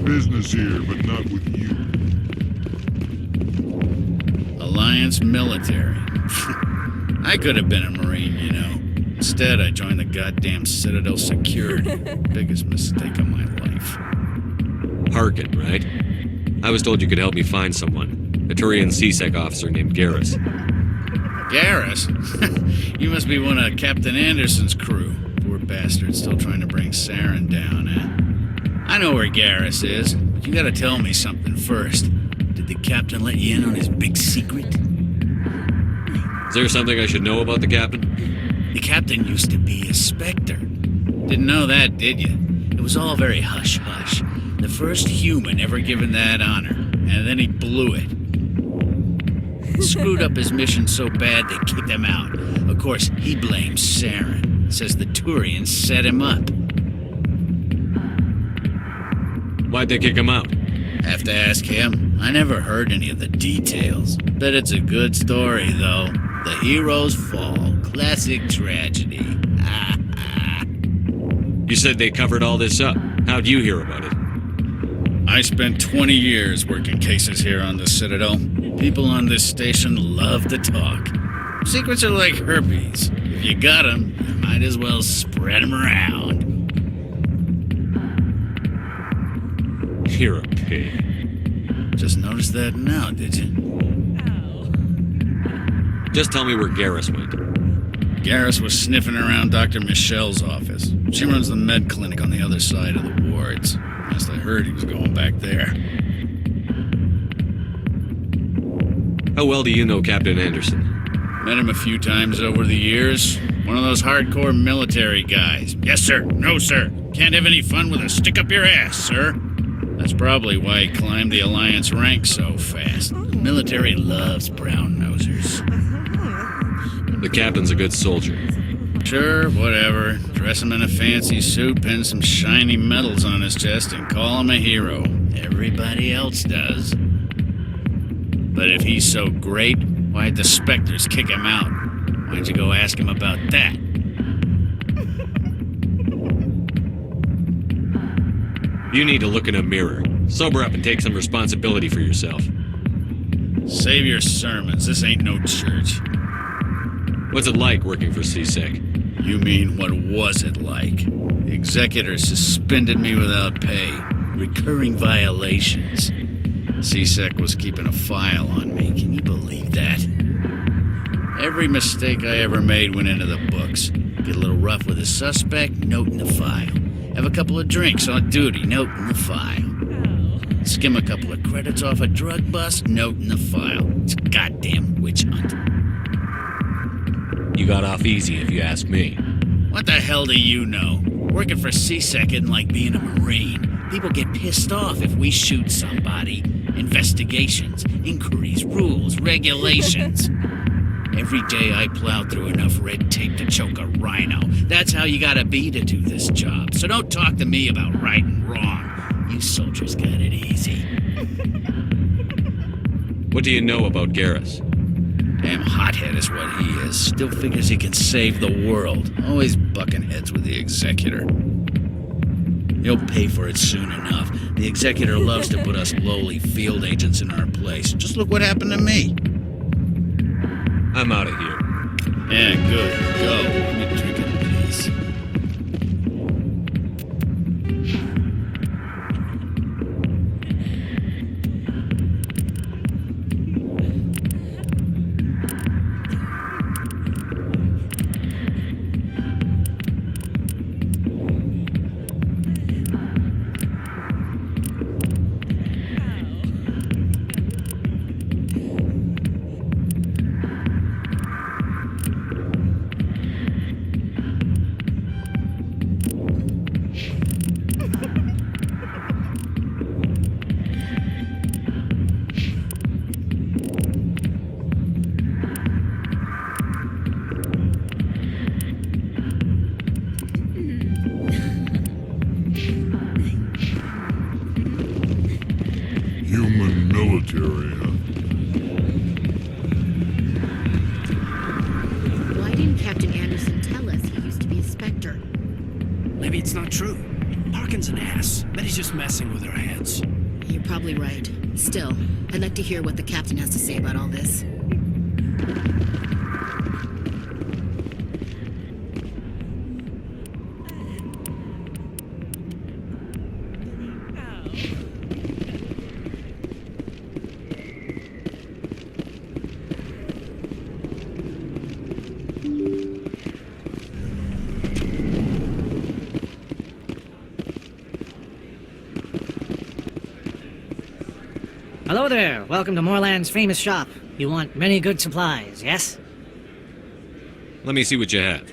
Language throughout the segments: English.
business here, but not with you. Alliance military. I could have been a Marine, you know. Instead, I joined the goddamn Citadel Security. Biggest mistake of my life. Harkin, right? I was told you could help me find someone. A Turian CSEC officer named Garrus. Garrus? You must be one of Captain Anderson's crew. Poor bastard still trying to bring Saren down, eh? I know where Garrus is, but you gotta tell me something first. Did the captain let you in on his big secret? Is there something I should know about the captain? The captain used to be a Spectre. Didn't know that, did you? It was all very hush-hush. The first human ever given that honor, and then he blew it. Screwed up his mission so bad they kicked him out. Of course, he blames Saren. Says the Turians set him up. Why'd they kick him out? Have to ask him. I never heard any of the details. Bet it's a good story, though. The hero's fall. Classic tragedy. You said they covered all this up. How'd you hear about it? I spent 20 years working cases here on the Citadel. People on this station love to talk. Secrets are like herpes. If you got them, you might as well spread them around. You're a pig. Just noticed that now, did you? Just tell me where Garrus went. Garrus was sniffing around Dr. Michelle's office. She runs the med clinic on the other side of the wards. Last I heard, he was going back there. How well do you know Captain Anderson? Met him a few times over the years. One of those hardcore military guys. Yes, sir. No, sir. Can't have any fun with a stick up your ass, sir. That's probably why he climbed the Alliance ranks so fast. The military loves brown-nosers. The captain's a good soldier. Sure, whatever. Dress him in a fancy suit, pin some shiny medals on his chest, and call him a hero. Everybody else does. But if he's so great, why'd the Spectres kick him out? Why'd you go ask him about that? You need to look in a mirror. Sober up and take some responsibility for yourself. Save your sermons. This ain't no church. What's it like working for CSEC? You mean, what was it like? The executor suspended me without pay. Recurring violations. CSEC was keeping a file on me. Can you believe that? Every mistake I ever made went into the books. Get a little rough with a suspect, note in the file. Have a couple of drinks on duty, note in the file. Skim a couple of credits off a drug bust, note in the file. It's a goddamn witch hunt. You got off easy, if you ask me. What the hell do you know? Working for CSEC isn't like being a Marine. People get pissed off if we shoot somebody. Investigations, inquiries, rules, regulations. Every day I plow through enough red tape to choke a rhino. That's how you gotta be to do this job. So don't talk to me about right and wrong. You soldiers got it easy. What do you know about Garrus? Damn hothead is what he is. Still figures he can save the world. Always bucking heads with the executor. He'll pay for it soon enough. The executor loves to put us lowly field agents in our place. Just look what happened to me. I'm out of here. Yeah, good. Go. Let me drink it, please. Human military, huh? Why didn't Captain Anderson tell us he used to be a Spectre? Maybe it's not true. Harkin's an ass. Bet he's just messing with our heads. You're probably right. Still, I'd like to hear what the captain has to say about all this. Hello there. Welcome to Moorland's famous shop. You want many good supplies, yes? Let me see what you have.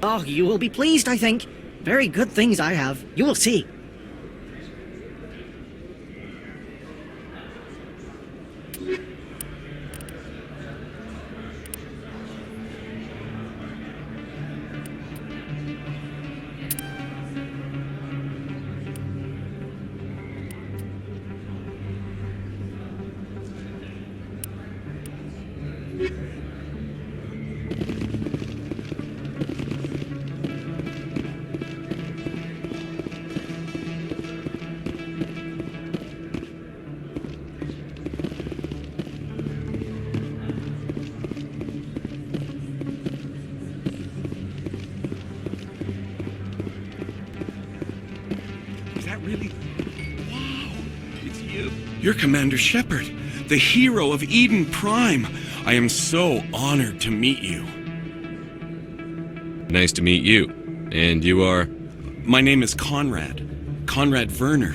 Oh, you will be pleased, I think. Very good things I have. You will see. You're Commander Shepard, the hero of Eden Prime. I am so honored to meet you. Nice to meet you. And you are? My name is Conrad. Conrad Werner.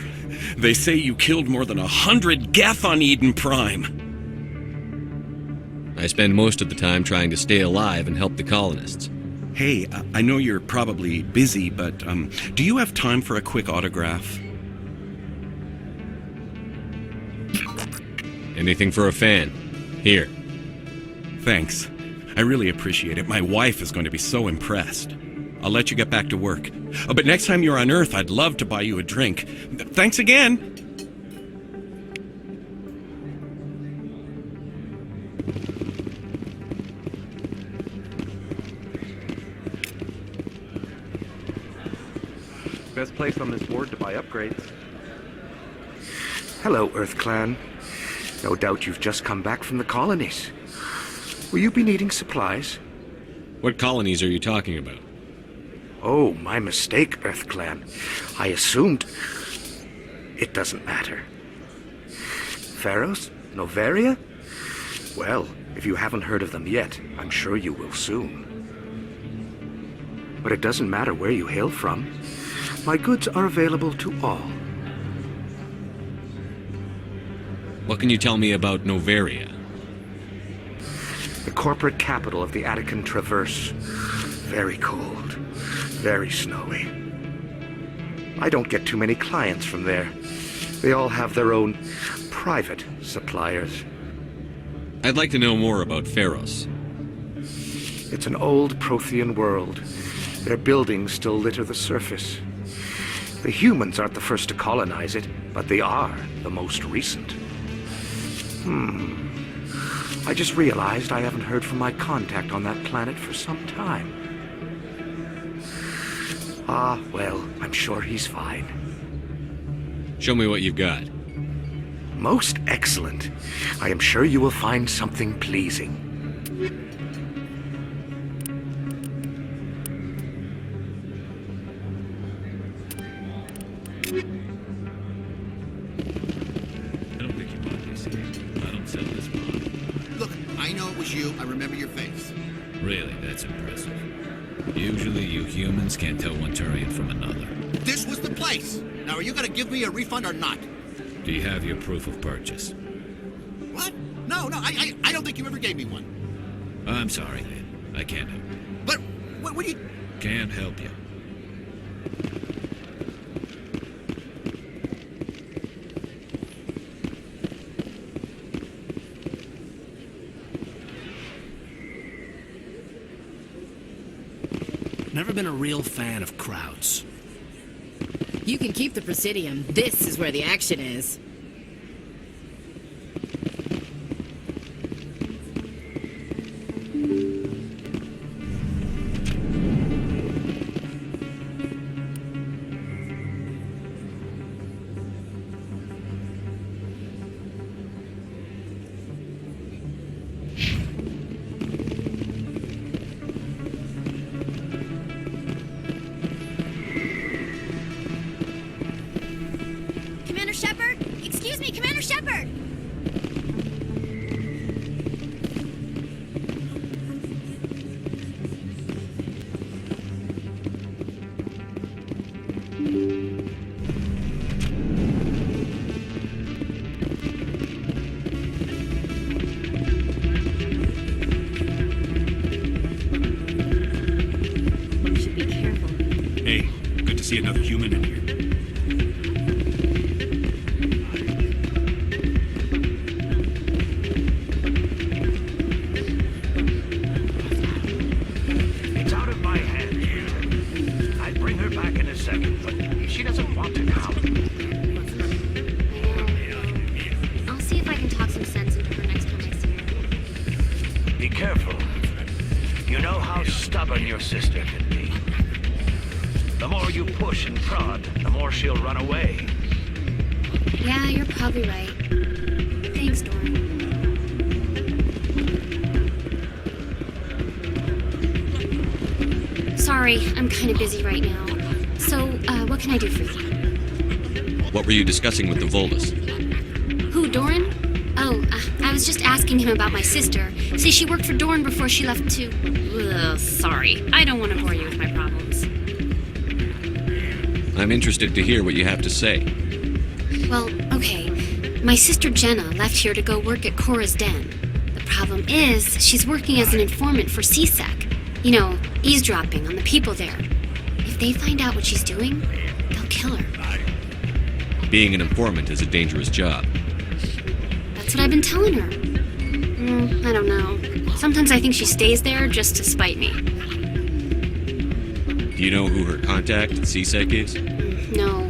They say you killed more than 100 Geth on Eden Prime. I spend most of the time trying to stay alive and help the colonists. Hey, I know you're probably busy, but do you have time for a quick autograph? Anything for a fan. Here. Thanks. I really appreciate it. My wife is going to be so impressed. I'll let you get back to work. But next time you're on Earth, I'd love to buy you a drink. Thanks again! Best place on this board to buy upgrades. Hello, Earth Clan. No doubt you've just come back from the colonies. Will you be needing supplies? What colonies are you talking about? Oh, my mistake, Earth Clan. I assumed... It doesn't matter. Pharos? Noveria? Well, if you haven't heard of them yet, I'm sure you will soon. But it doesn't matter where you hail from. My goods are available to all. What can you tell me about Noveria? The corporate capital of the Attican Traverse. Very cold. Very snowy. I don't get too many clients from there. They all have their own private suppliers. I'd like to know more about Pharos. It's an old Prothean world. Their buildings still litter the surface. The humans aren't the first to colonize it, but they are the most recent. I just realized I haven't heard from my contact on that planet for some time. Ah, well, I'm sure he's fine. Show me what you've got. Most excellent. I am sure you will find something pleasing. I don't think you bought this here. I don't sell this mod. Look, I know it was you. I remember your face. Really, that's impressive. Usually you humans can't tell one Turian from another. This was the place. Now, are you going to give me a refund or not? Do you have your proof of purchase? What? No, I don't think you ever gave me one. I'm sorry, then. I can't help you. But, what do you... Can't help you. Never been a real fan of crowds. You can keep the Presidium. This is where the action is. another human in here. It's out of my hands. I'd bring her back in a second, but she doesn't want to now. I'll see if I can talk some sense into her next time I see her. Be careful. You know how stubborn your sister can be. The more you push and prod, the more she'll run away. Yeah, you're probably right. Thanks, Doran. Sorry, I'm kind of busy right now. So, what can I do for you? What were you discussing with the Voldus? Who, Doran? Oh, I was just asking him about my sister. See, she worked for Doran before she left to... Ugh, sorry, I don't want to bore you with my problems. I'm interested to hear what you have to say. Well, okay. My sister Jenna left here to go work at Cora's Den. The problem is, she's working as an informant for CSEC. You know, eavesdropping on the people there. If they find out what she's doing, they'll kill her. Being an informant is a dangerous job. That's what I've been telling her. I don't know. Sometimes I think she stays there just to spite me. Do you know who her contact at CSEC is? No,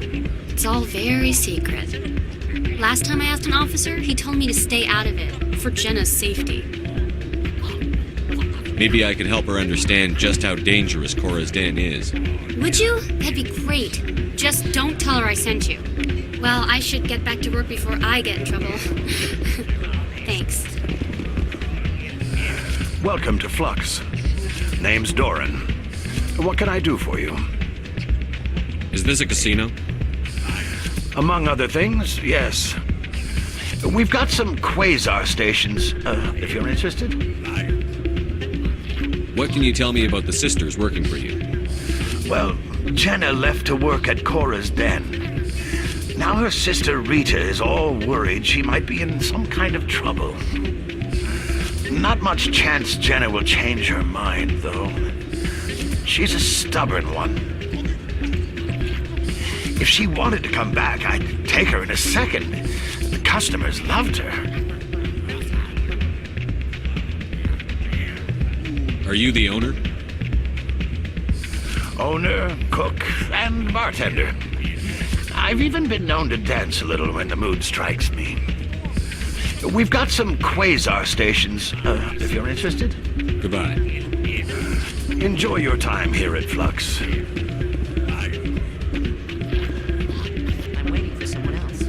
it's all very secret. Last time I asked an officer, he told me to stay out of it, for Jenna's safety. Maybe I could help her understand just how dangerous Cora's Den is. Would you? That'd be great. Just don't tell her I sent you. Well, I should get back to work before I get in trouble. Thanks. Welcome to Flux. Name's Doran. What can I do for you? Is this a casino? Among other things, yes. We've got some quasar stations, if you're interested. What can you tell me about the sisters working for you? Well, Jenna left to work at Cora's Den. Now her sister Rita is all worried she might be in some kind of trouble. Not much chance Jenna will change her mind, though. She's a stubborn one. If she wanted to come back, I'd take her in a second. The customers loved her. Are you the owner? Owner, cook, and bartender. I've even been known to dance a little when the mood strikes me. We've got some quasar stations, if you're interested. Goodbye. Enjoy your time here at Flux. I'm waiting for someone else.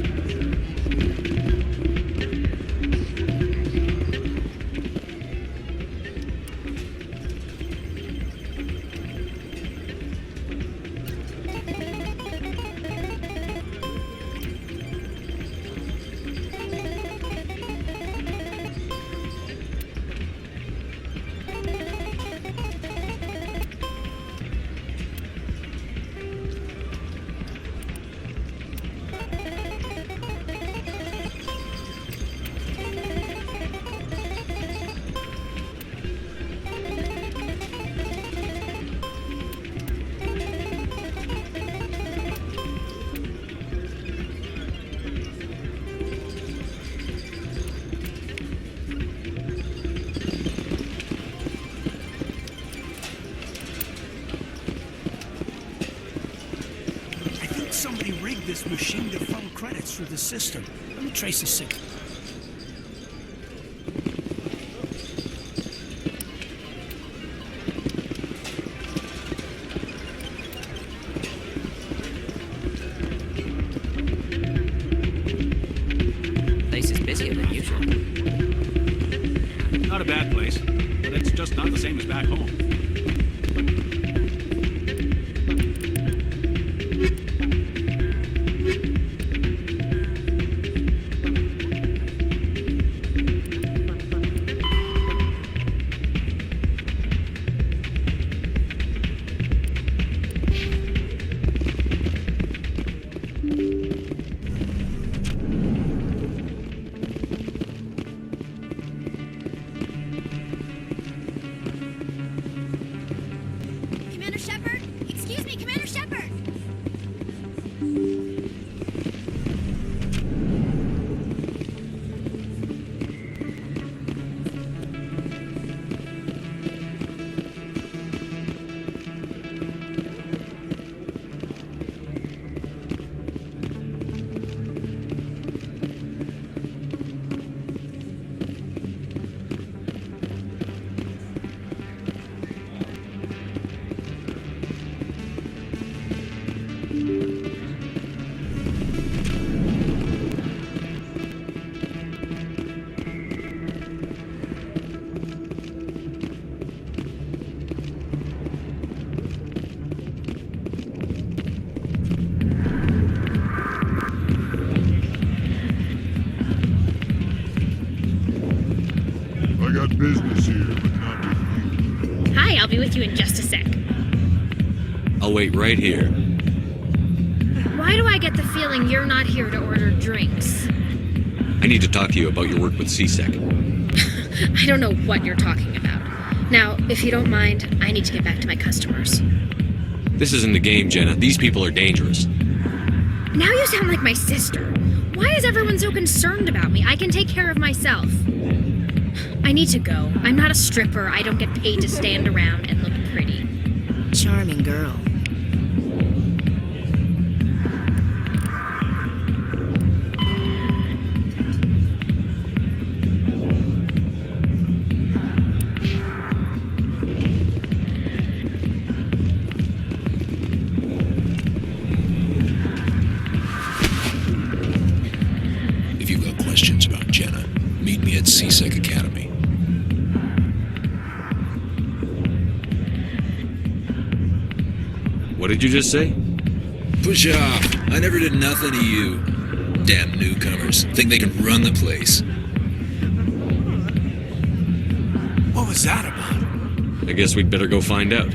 Somebody rigged this machine to funnel credits through the system. Let me trace the signal. Place is busier than usual. Not a bad place, but it's just not the same as back home. be with you in just a sec. I'll wait right here. Why do I get the feeling you're not here to order drinks? I need to talk to you about your work with CSEC. I don't know what you're talking about. Now, if you don't mind, I need to get back to my customers. This isn't a game, Jenna. These people are dangerous. Now you sound like my sister. Why is everyone so concerned about me? I can take care of myself. I need to go. I'm not a stripper. I don't get paid to stand around and look pretty. Charming girl. If you've got questions about Jenna, meet me at CSEC Academy. What did you just say? Push off. I never did nothing to you. Damn newcomers. Think they can run the place. What was that about? I guess we'd better go find out.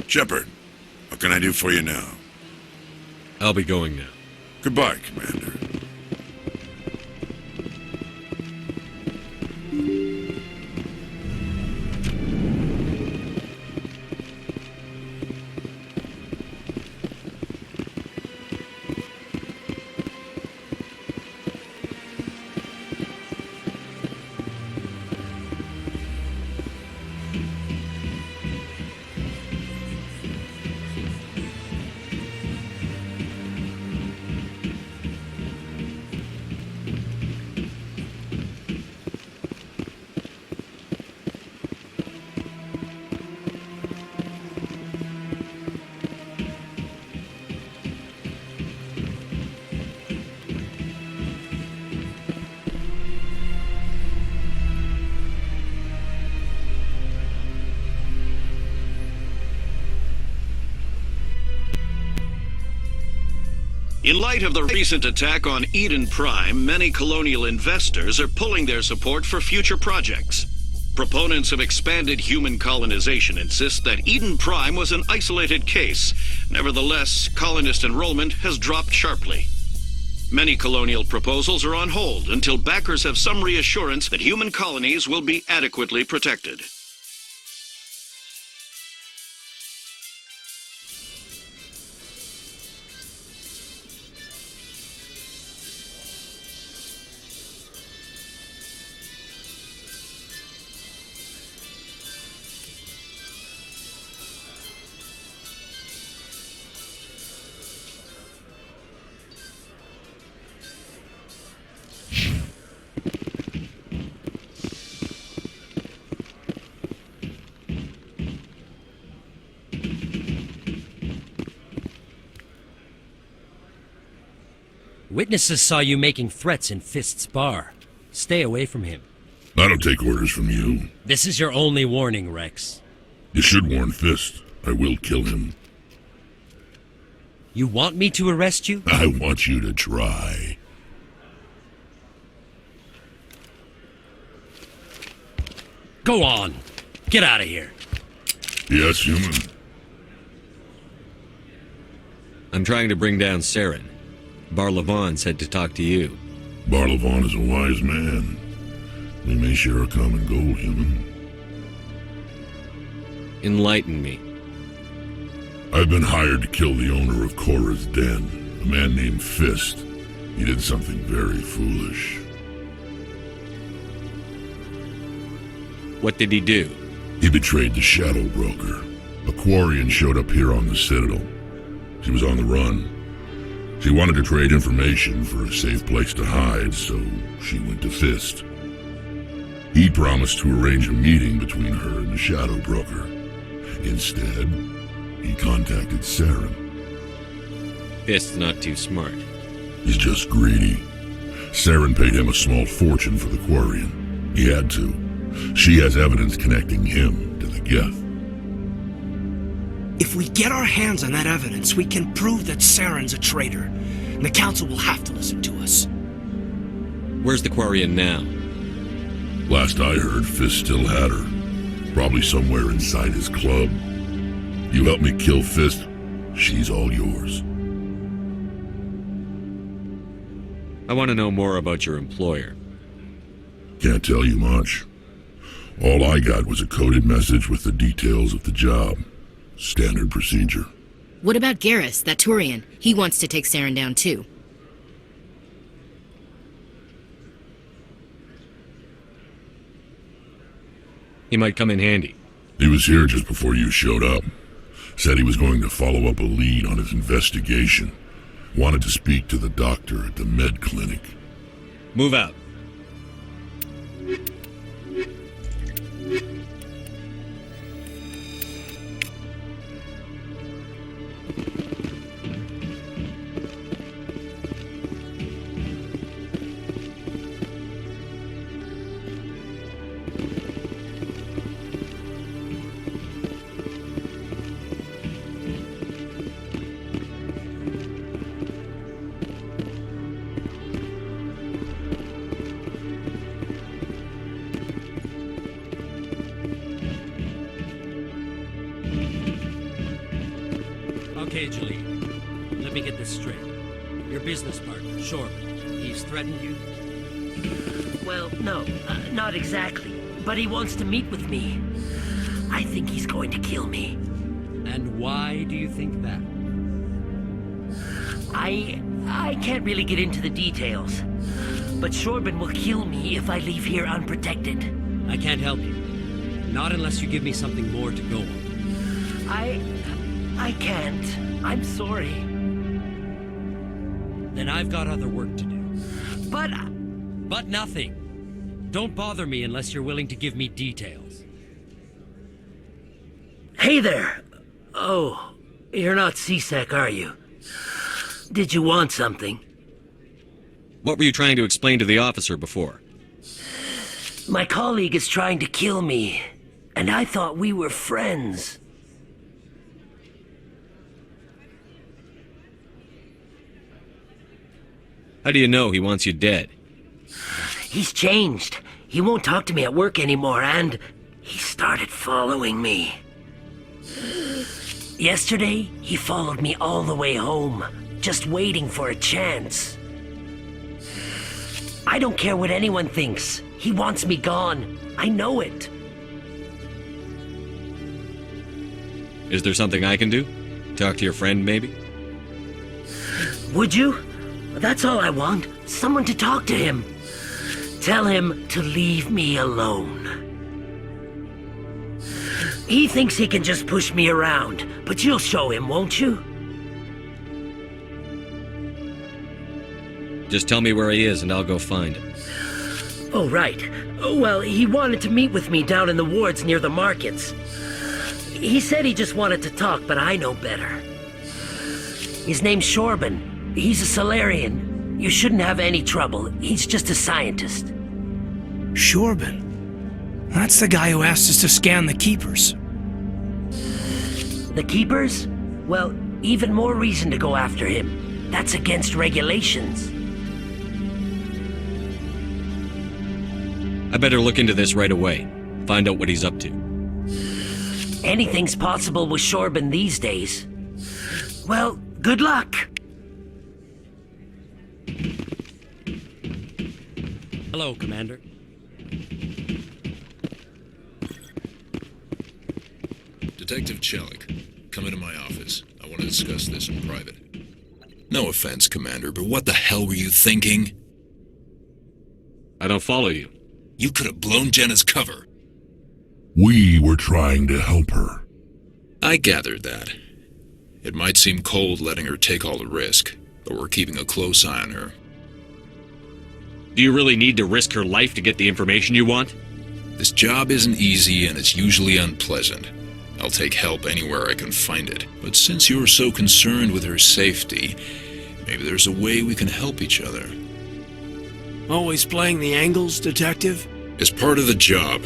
Shepard, what can I do for you now? I'll be going now. Goodbye, Commander. In light of the recent attack on Eden Prime, many colonial investors are pulling their support for future projects. Proponents of expanded human colonization insist that Eden Prime was an isolated case. Nevertheless, colonist enrollment has dropped sharply. Many colonial proposals are on hold until backers have some reassurance that human colonies will be adequately protected. Witnesses saw you making threats in Fist's bar. Stay away from him. I don't take orders from you. This is your only warning, Wrex. You should warn Fist. I will kill him. You want me to arrest you? I want you to try. Go on. Get out of here. Yes, human. I'm trying to bring down Saren. Barlavon said to talk to you. Barlavon is a wise man. We may share a common goal, human. Enlighten me. I've been hired to kill the owner of Cora's Den, a man named Fist. He did something very foolish. What did he do? He betrayed the Shadow Broker. A Quarian showed up here on the Citadel. She was on the run. She wanted to trade information for a safe place to hide, so she went to Fist. He promised to arrange a meeting between her and the Shadow Broker. Instead, he contacted Saren. Fist's not too smart. He's just greedy. Saren paid him a small fortune for the Quarian. He had to. She has evidence connecting him to the Geth. If we get our hands on that evidence, we can prove that Saren's a traitor, and the Council will have to listen to us. Where's the Quarian now? Last I heard, Fist still had her. Probably somewhere inside his club. You help me kill Fist, she's all yours. I want to know more about your employer. Can't tell you much. All I got was a coded message with the details of the job. Standard procedure. What about Garrus, that Turian? He wants to take Saren down too. He might come in handy. He was here just before you showed up. Said he was going to follow up a lead on his investigation. Wanted to speak to the doctor at the med clinic. Move out. Okay, Julie. Let me get this straight. Your business partner, Shorb, he's threatened you? Well, no, not exactly. But he wants to meet with me. I think he's going to kill me. And why do you think that? I can't really get into the details. But Shorben will kill me if I leave here unprotected. I can't help you. Not unless you give me something more to go on. I can't. I'm sorry. Then I've got other work to do. But nothing. Don't bother me unless you're willing to give me details. Hey there! Oh, you're not C-Sec, are you? Did you want something? What were you trying to explain to the officer before? My colleague is trying to kill me, and I thought we were friends. How do you know he wants you dead? He's changed. He won't talk to me at work anymore, and he started following me. Yesterday, he followed me all the way home, just waiting for a chance. I don't care what anyone thinks. He wants me gone. I know it. Is there something I can do? Talk to your friend, maybe? Would you? That's all I want. Someone to talk to him. Tell him to leave me alone. He thinks he can just push me around, but you'll show him, won't you? Just tell me where he is and I'll go find him. Oh, right. Well, he wanted to meet with me down in the wards near the markets. He said he just wanted to talk, but I know better. His name's Shorben. He's a Solarian. You shouldn't have any trouble. He's just a scientist. Shorben? That's the guy who asked us to scan the Keepers. The Keepers? Well, even more reason to go after him. That's against regulations. I better look into this right away. Find out what he's up to. Anything's possible with Shorben these days. Well, Good luck! Hello, Commander. Detective Chelik, come into my office. I want to discuss this in private. No offense, Commander, but what the hell were you thinking? I don't follow you. You could have blown Jenna's cover. We were trying to help her. I gathered that. It might seem cold letting her take all the risk, but we're keeping a close eye on her. Do you really need to risk her life to get the information you want? This job isn't easy and it's usually unpleasant. I'll take help anywhere I can find it. But since you're so concerned with her safety, maybe there's a way we can help each other. Always playing the angles, Detective? It's part of the job.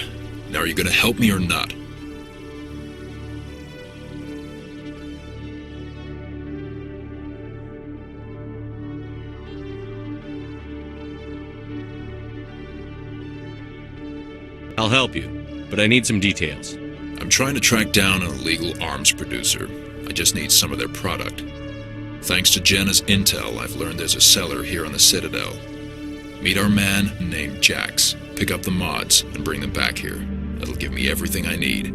Now are you gonna help me or not? I'll help you, but I need some details. I'm trying to track down an illegal arms producer. I just need some of their product. Thanks to Jenna's intel, I've learned there's a seller here on the Citadel. Meet our man named Jax. Pick up the mods and bring them back here. That'll give me everything I need.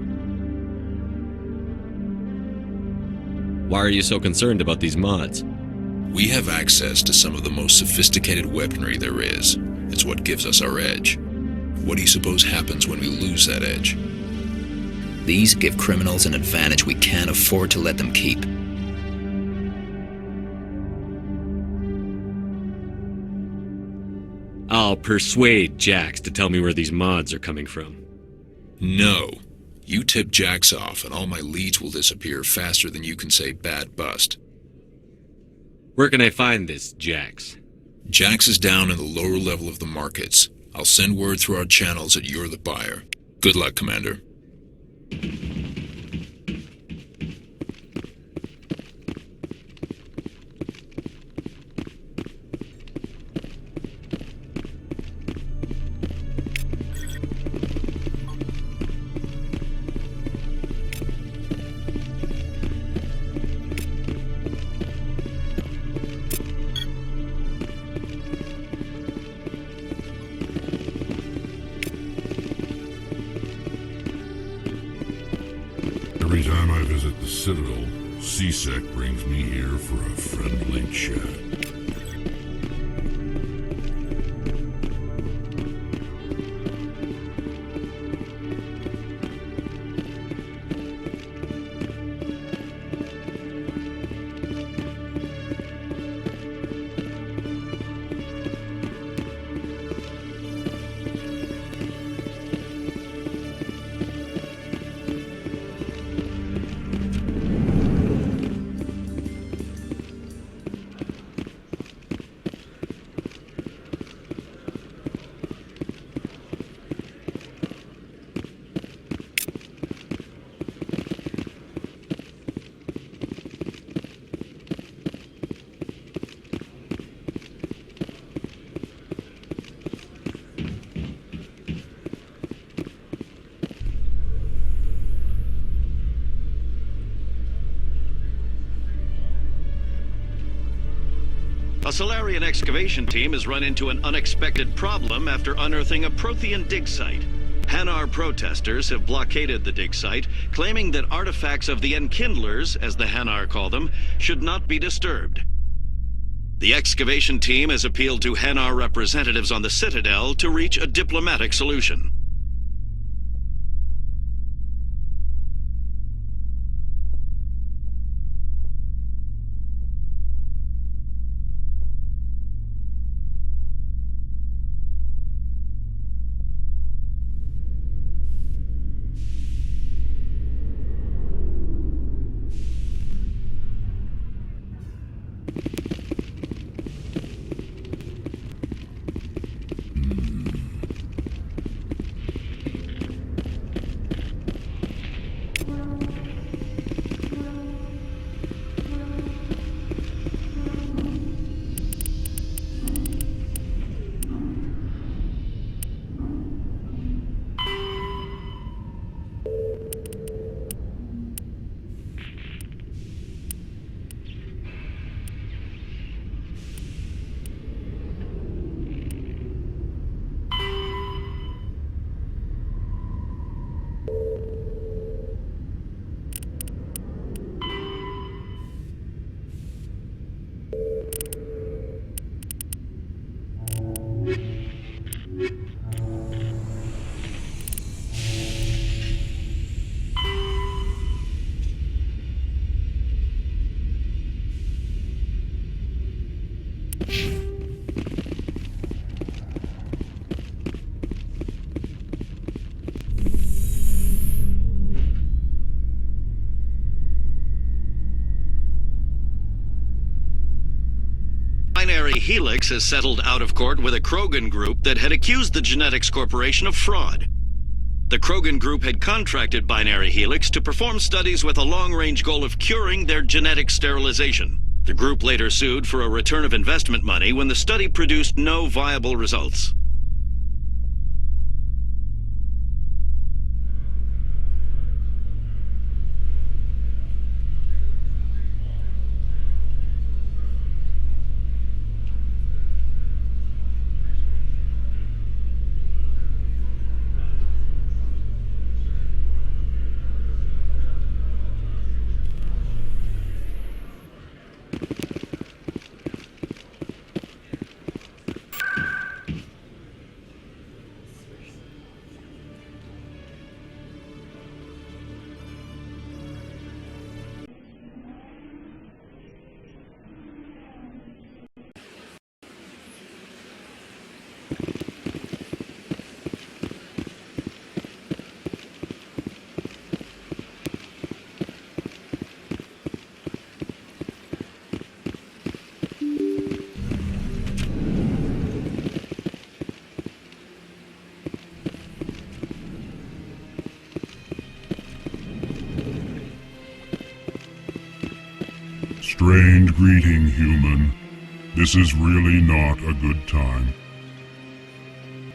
Why are you so concerned about these mods? We have access to some of the most sophisticated weaponry there is. It's what gives us our edge. What do you suppose happens when we lose that edge? These give criminals an advantage we can't afford to let them keep. I'll persuade Jax to tell me where these mods are coming from. No. You tip Jax off and all my leads will disappear faster than you can say bad bust. Where can I find this Jax? Jax is down in the lower level of the markets. I'll send word through our channels that you're the buyer. Good luck, Commander. Every time I visit the Citadel, CSEC brings me here for a friendly chat. A Solarian excavation team has run into an unexpected problem after unearthing a Prothean dig site. Hanar protesters have blockaded the dig site, claiming that artifacts of the Enkindlers, as the Hanar call them, should not be disturbed. The excavation team has appealed to Hanar representatives on the Citadel to reach a diplomatic solution. Binary Helix has settled out of court with a Krogan group that had accused the Genetics Corporation of fraud. The Krogan group had contracted Binary Helix to perform studies with a long-range goal of curing their genetic sterilization. The group later sued for a return of investment money when the study produced no viable results. Strange greeting, human. This is really not a good time.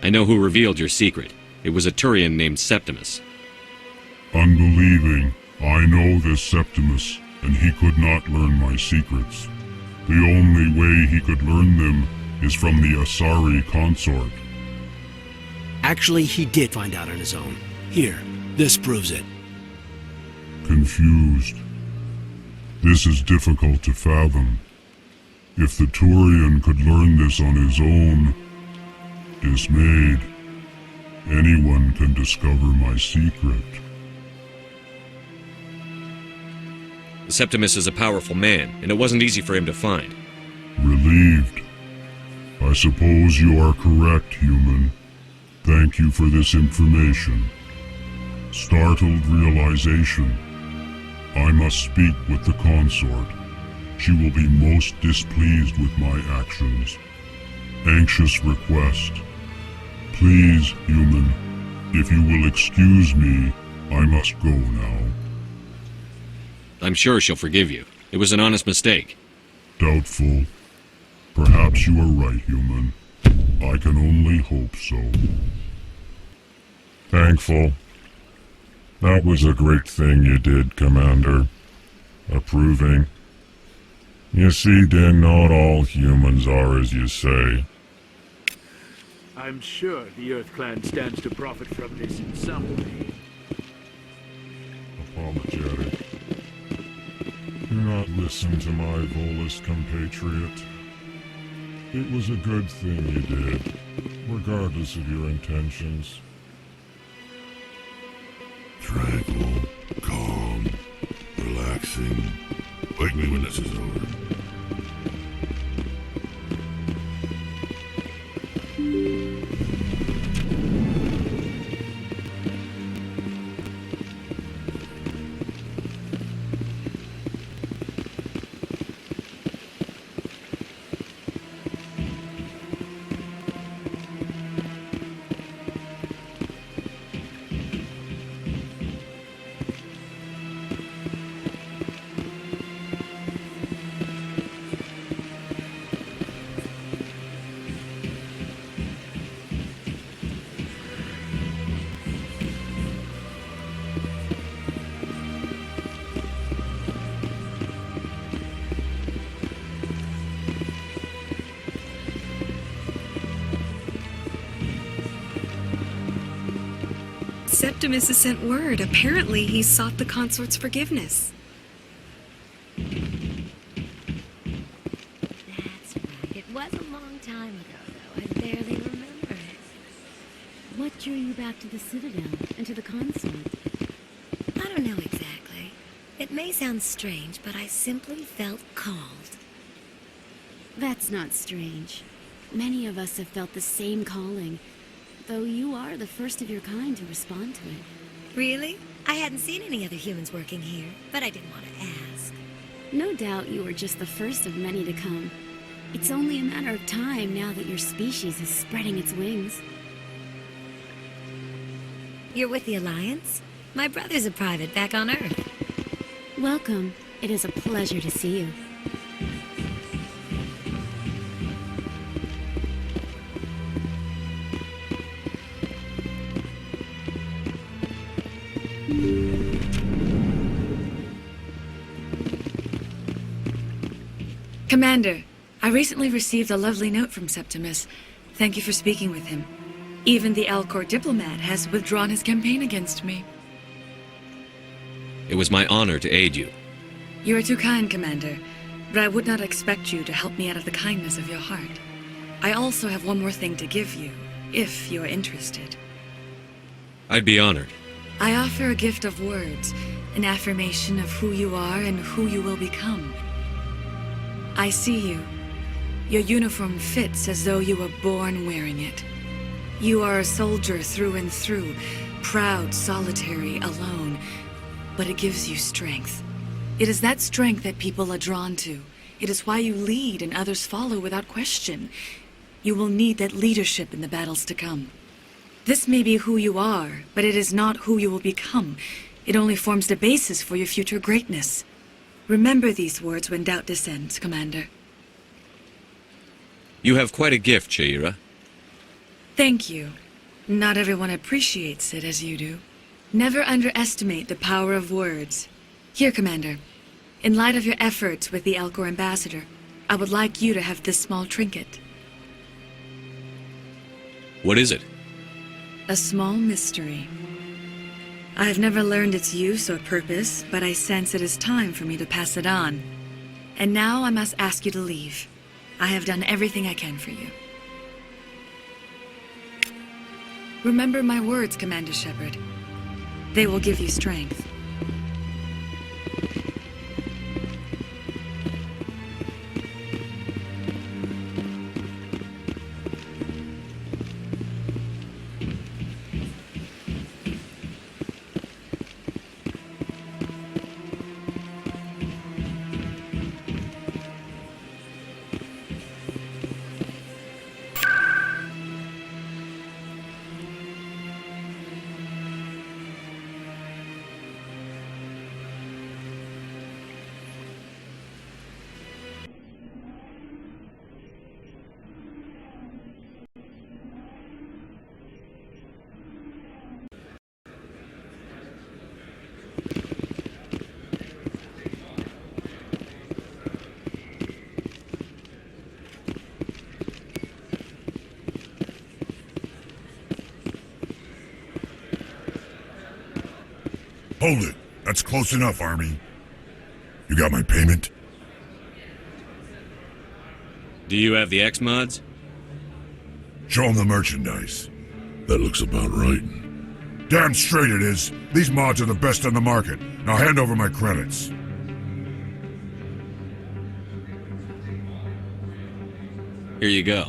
I know who revealed your secret. It was a Turian named Septimus. Unbelieving. I know this Septimus, and he could not learn my secrets. The only way he could learn them is from the Asari consort. Actually, he did find out on his own. Here, this proves it. Confused. This is difficult to fathom. If the Turian could learn this on his own, dismayed, anyone can discover my secret. Septimus is a powerful man, and it wasn't easy for him to find. Relieved. I suppose you are correct, human. Thank you for this information. Startled realization. I must speak with the consort. She will be most displeased with my actions. Anxious request. Please, human, if you will excuse me, I must go now. I'm sure she'll forgive you. It was an honest mistake. Doubtful. Perhaps you are right, human. I can only hope so. Thankful. That was a great thing you did, Commander. Approving. You see, Din, not all humans are as you say. I'm sure the Earth Clan stands to profit from this in some way. Apologetic. Do not listen to my Volus compatriot. It was a good thing you did, regardless of your intentions. Tranquil, calm, relaxing. Wake me when this is over. Septimus has sent word. Apparently, he sought the consort's forgiveness. That's right. It was a long time ago, though. I barely remember it. What drew you back to the Citadel and to the consort? I don't know exactly. It may sound strange, but I simply felt called. That's not strange. Many of us have felt the same calling, though you are the first of your kind to respond to it. Really? I hadn't seen any other humans working here, but I didn't want to ask. No doubt you were just the first of many to come. It's only a matter of time now that your species is spreading its wings. You're with the Alliance? My brother's a private back on Earth. Welcome. It is a pleasure to see you. Commander, I recently received a lovely note from Septimus. Thank you for speaking with him. Even the Alcor diplomat has withdrawn his campaign against me. It was my honor to aid you. You are too kind, Commander, but I would not expect you to help me out of the kindness of your heart. I also have one more thing to give you, if you are interested. I'd be honored. I offer a gift of words, an affirmation of who you are and who you will become. I see you. Your uniform fits as though you were born wearing it. You are a soldier through and through, proud, solitary, alone, but it gives you strength. It is that strength that people are drawn to. It is why you lead and others follow without question. You will need that leadership in the battles to come. This may be who you are, but it is not who you will become. It only forms the basis for your future greatness. Remember these words when doubt descends, Commander. You have quite a gift, Shaira. Thank you. Not everyone appreciates it as you do. Never underestimate the power of words. Here, Commander. In light of your efforts with the Alcor ambassador, I would like you to have this small trinket. What is it? A small mystery. I have never learned its use or purpose, but I sense it is time for me to pass it on. And now I must ask you to leave. I have done everything I can for you. Remember my words, Commander Shepard. They will give you strength. Hold it. That's close enough, Army. You got my payment? Do you have the X-Mods? Show them the merchandise. That looks about right. Damn straight it is. These mods are the best on the market. Now hand over my credits. Here you go.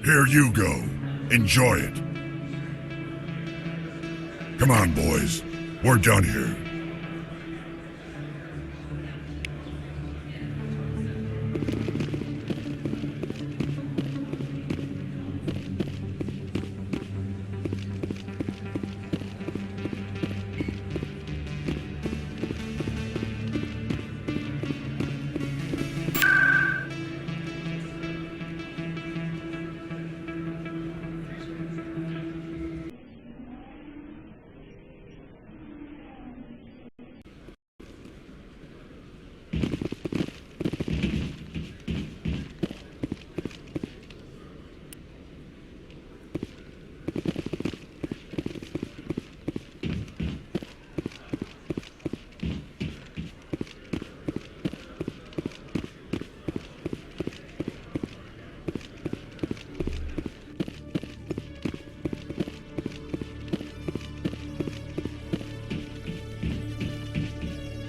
Here you go. Enjoy it. Come on, boys. We're done here.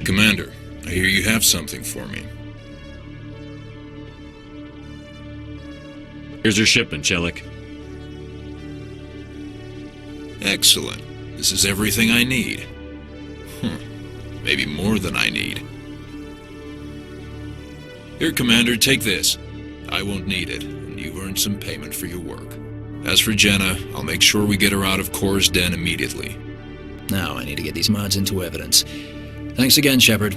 Commander, I hear you have something for me. Here's your shipment, Chelik. Excellent. This is everything I need. Maybe more than I need. Here, Commander, take this. I won't need it, and you've earned some payment for your work. As for Jenna, I'll make sure we get her out of Cora's den immediately. Now I need to get these mods into evidence. Thanks again, Shepard.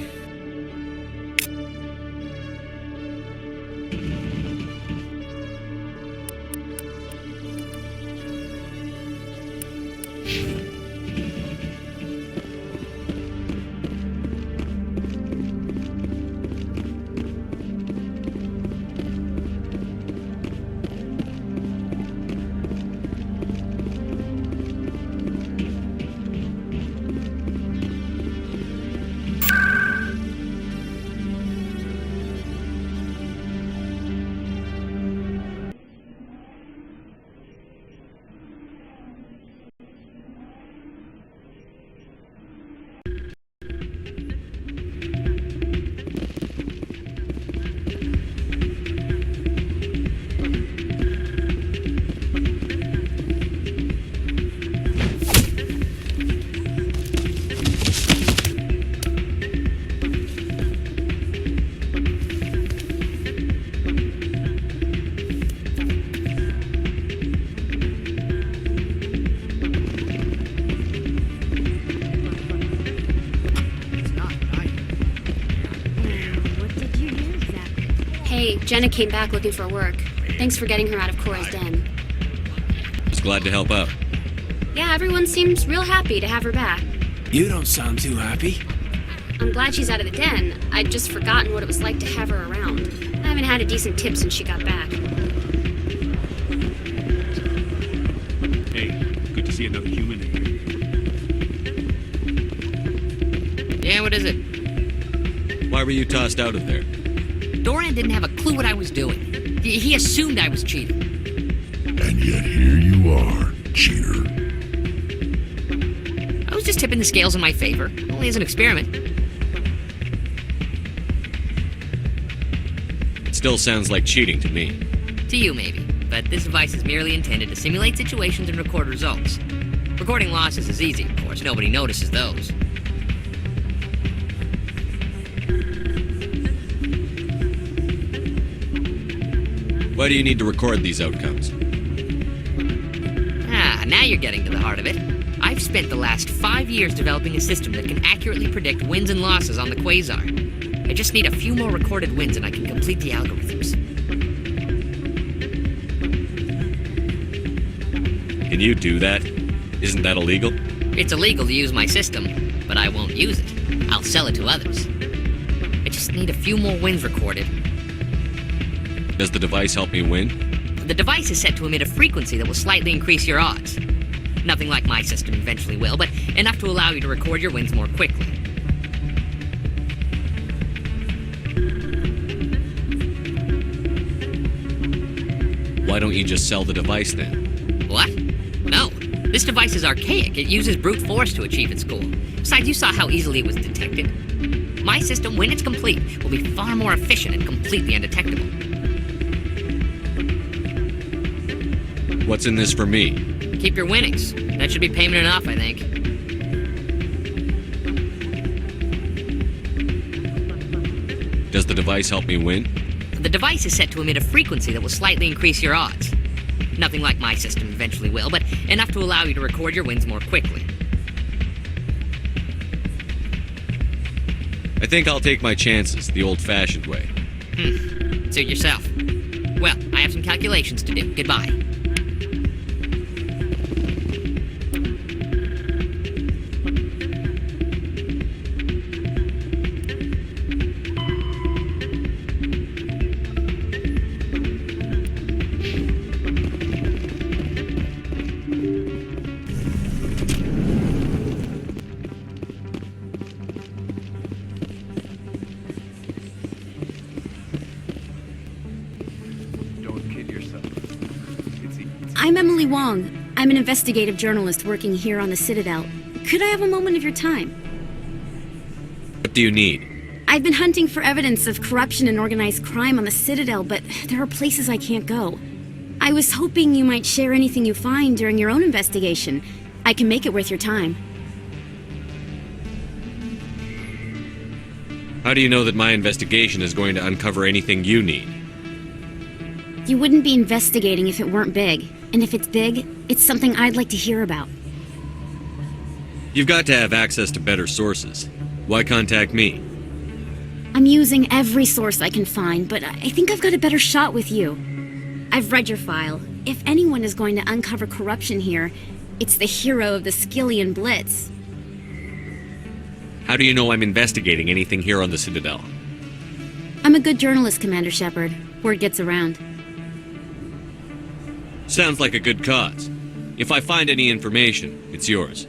Jenna came back looking for work. Thanks for getting her out of Cora's den. Just glad to help out. Yeah, everyone seems real happy to have her back. You don't sound too happy. I'm glad she's out of the den. I'd just forgotten what it was like to have her around. I haven't had a decent tip since she got back. Hey, good to see another human here. Yeah, what is it? Why were you tossed out of there? Doran didn't have a clue what I was doing. He assumed I was cheating. And yet here you are, cheater. I was just tipping the scales in my favor, only as an experiment. It still sounds like cheating to me. To you, maybe, but this device is merely intended to simulate situations and record results. Recording losses is easy, of course. Nobody notices those. Why do you need to record these outcomes? Now you're getting to the heart of it. I've spent the last 5 years developing a system that can accurately predict wins and losses on the Quasar. I just need a few more recorded wins and I can complete the algorithms. Can you do that? Isn't that illegal? It's illegal to use my system, but I won't use it. I'll sell it to others. I just need a few more wins recorded. Does the device help me win? The device is set to emit a frequency that will slightly increase your odds. Nothing like my system eventually will, but enough to allow you to record your wins more quickly. Why don't you just sell the device then? What? No. This device is archaic. It uses brute force to achieve its goal. Besides, you saw how easily it was detected. My system, when it's complete, will be far more efficient and completely undetectable. What's in this for me? Keep your winnings. That should be payment enough, I think. Does the device help me win? The device is set to emit a frequency that will slightly increase your odds. Nothing like my system eventually will, but enough to allow you to record your wins more quickly. I think I'll take my chances the old-fashioned way. Suit yourself. Well, I have some calculations to do. Goodbye. I'm Emily Wong. I'm an investigative journalist working here on the Citadel. Could I have a moment of your time? What do you need? I've been hunting for evidence of corruption and organized crime on the Citadel, but there are places I can't go. I was hoping you might share anything you find during your own investigation. I can make it worth your time. How do you know that my investigation is going to uncover anything you need? You wouldn't be investigating if it weren't big. And if it's big, it's something I'd like to hear about. You've got to have access to better sources. Why contact me? I'm using every source I can find, but I think I've got a better shot with you. I've read your file. If anyone is going to uncover corruption here, it's the hero of the Skillian Blitz. How do you know I'm investigating anything here on the Citadel? I'm a good journalist, Commander Shepard. Word gets around. Sounds like a good cause. If I find any information, it's yours.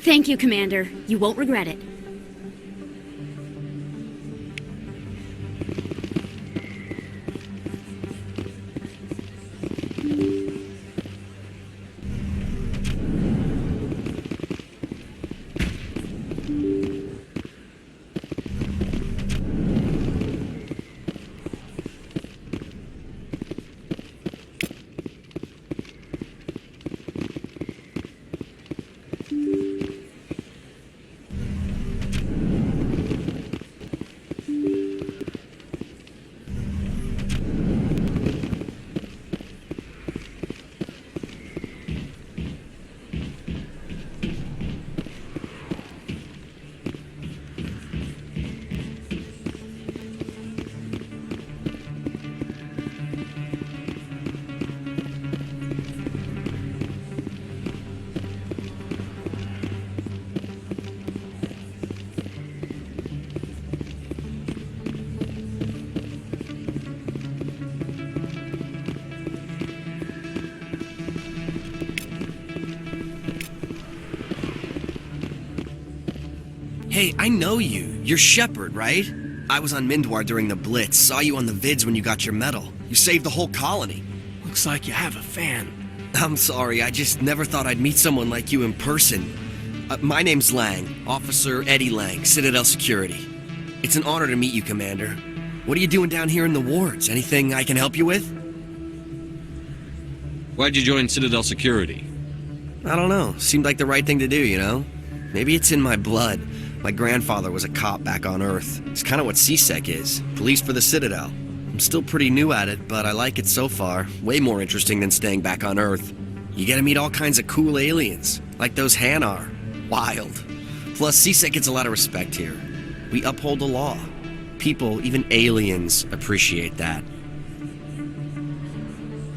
Thank you, Commander. You won't regret it. Hey, I know you. You're Shepard, right? I was on Mindwar during the Blitz. Saw you on the vids when you got your medal. You saved the whole colony. Looks like you have a fan. I'm sorry, I just never thought I'd meet someone like you in person. My name's Lang, Officer Eddie Lang, Citadel Security. It's an honor to meet you, Commander. What are you doing down here in the wards? Anything I can help you with? Why'd you join Citadel Security? I don't know. Seemed like the right thing to do, you know? Maybe it's in my blood. My grandfather was a cop back on Earth. It's kind of what CSEC is. Police for the Citadel. I'm still pretty new at it, but I like it so far. Way more interesting than staying back on Earth. You get to meet all kinds of cool aliens, like those Hanar. Wild. Plus, CSEC gets a lot of respect here. We uphold the law. People, even aliens, appreciate that.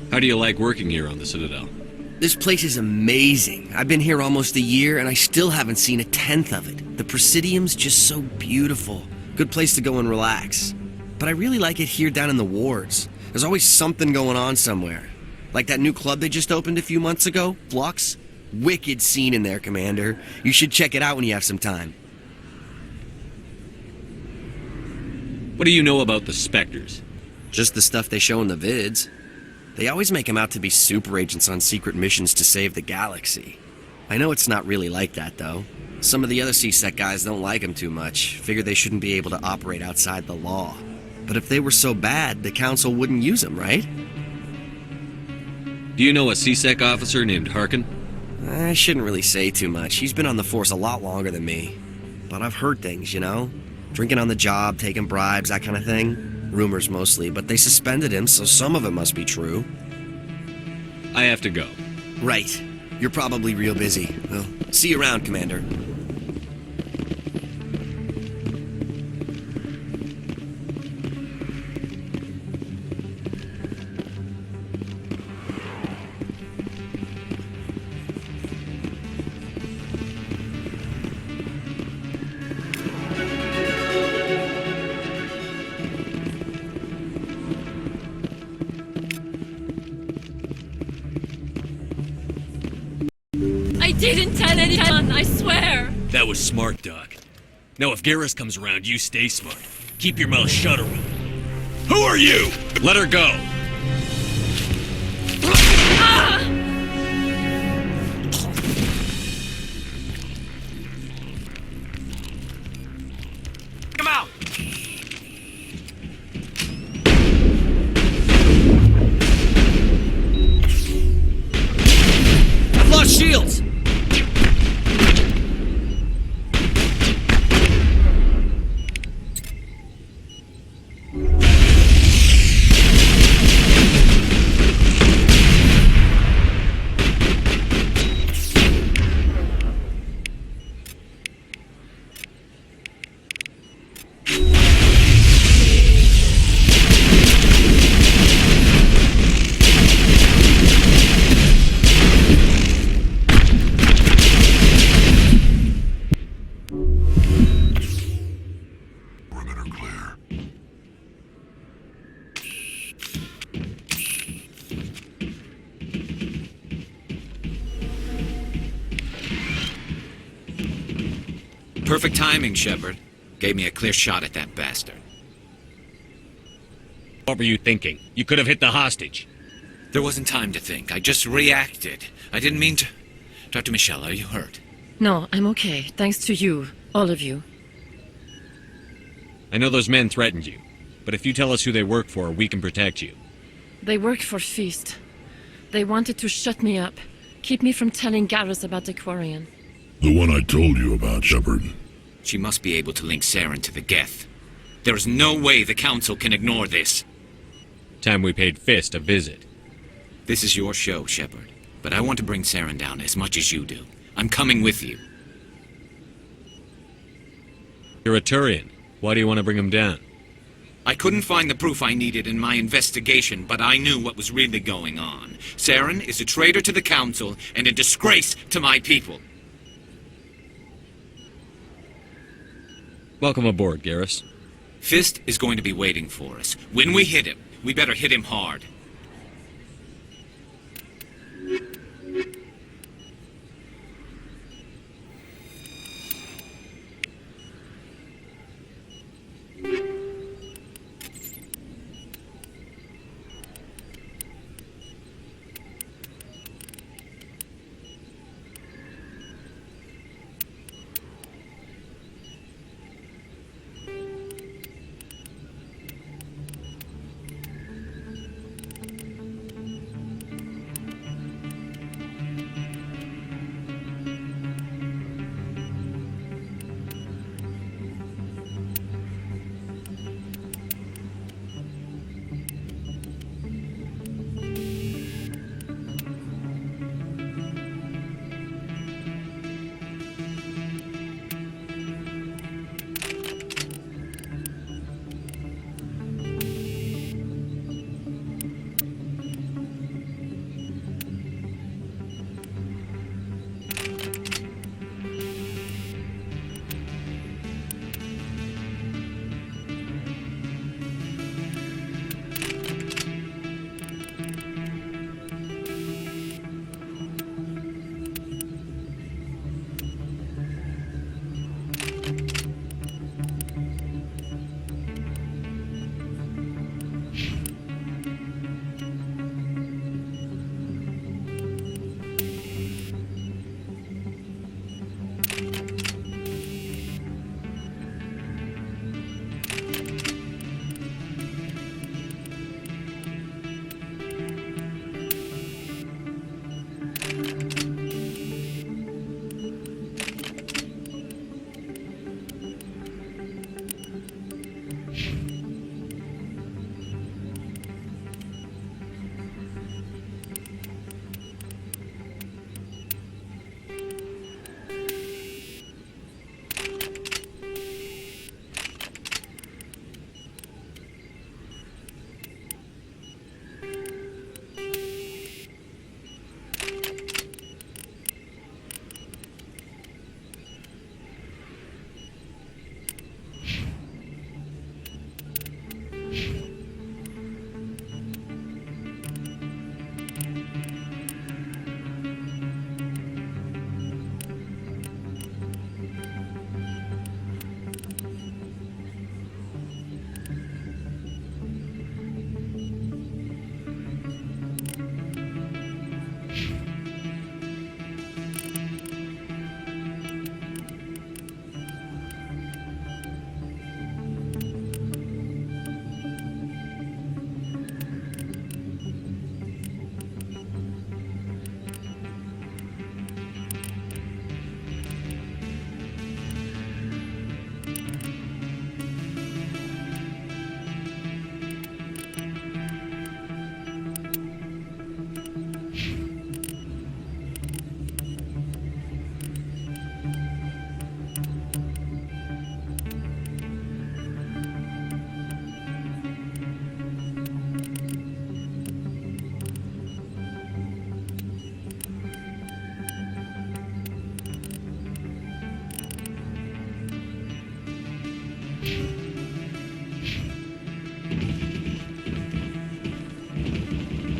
How do you like working here on the Citadel? This place is amazing. I've been here almost a year, and I still haven't seen a tenth of it. The Presidium's just so beautiful. Good place to go and relax. But I really like it here down in the wards. There's always something going on somewhere. Like that new club they just opened a few months ago, Flux. Wicked scene in there, Commander. You should check it out when you have some time. What do you know about the Spectres? Just the stuff they show in the vids. They always make them out to be super agents on secret missions to save the galaxy. I know it's not really like that, though. Some of the other CSEC guys don't like them too much, figure they shouldn't be able to operate outside the law. But if they were so bad, the Council wouldn't use them, right? Do you know a CSEC officer named Harkin? I shouldn't really say too much. He's been on the force a lot longer than me. But I've heard things, you know? Drinking on the job, taking bribes, that kind of thing. Rumors mostly, but they suspended him, so some of it must be true. I have to go. Right. You're probably real busy. Well, see you around, Commander. I didn't tell anyone, I swear! That was smart, Doc. Now if Garrus comes around, you stay smart. Keep your mouth shut around. Who are you? Let her go! Come out! I've lost shields! Perfect timing, Shepard. Gave me a clear shot at that bastard. What were you thinking? You could have hit the hostage. There wasn't time to think. I just reacted. I didn't mean to... Dr. Michelle, are you hurt? No, I'm okay. Thanks to you. All of you. I know those men threatened you, but if you tell us who they work for, we can protect you. They work for Feast. They wanted to shut me up. Keep me from telling Garrus about the Quarian. The one I told you about, Shepard. She must be able to link Saren to the Geth. There is no way the Council can ignore this. Time we paid Fist a visit. This is your show, Shepard. But I want to bring Saren down as much as you do. I'm coming with you. You're a Turian. Why do you want to bring him down? I couldn't find the proof I needed in my investigation, but I knew what was really going on. Saren is a traitor to the Council and a disgrace to my people. Welcome aboard, Garrus. Fist is going to be waiting for us. When we hit him, we better hit him hard.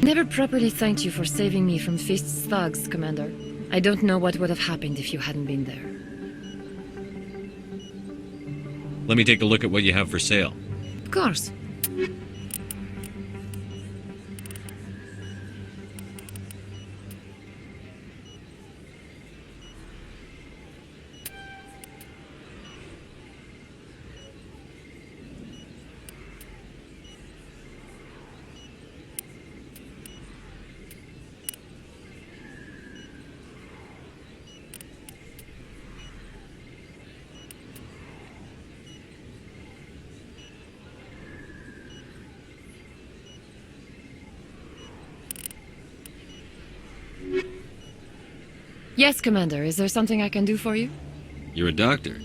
Never properly thanked you for saving me from Feast's thugs, Commander. I don't know what would have happened if you hadn't been there. Let me take a look at what you have for sale. Of course. Yes, Commander. Is there something I can do for you? You're a doctor.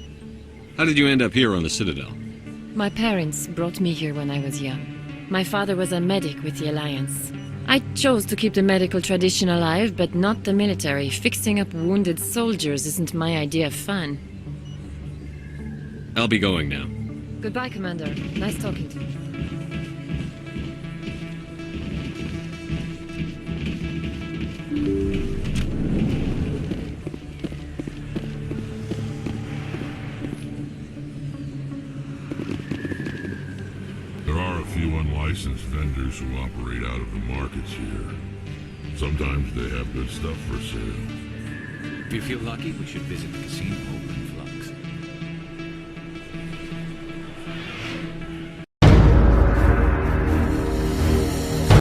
How did you end up here on the Citadel? My parents brought me here when I was young. My father was a medic with the Alliance. I chose to keep the medical tradition alive, but not the military. Fixing up wounded soldiers isn't my idea of fun. I'll be going now. Goodbye, Commander. Nice talking to you. There are a few unlicensed vendors who operate out of the markets here. Sometimes they have good stuff for sale. If you feel lucky, we should visit the casino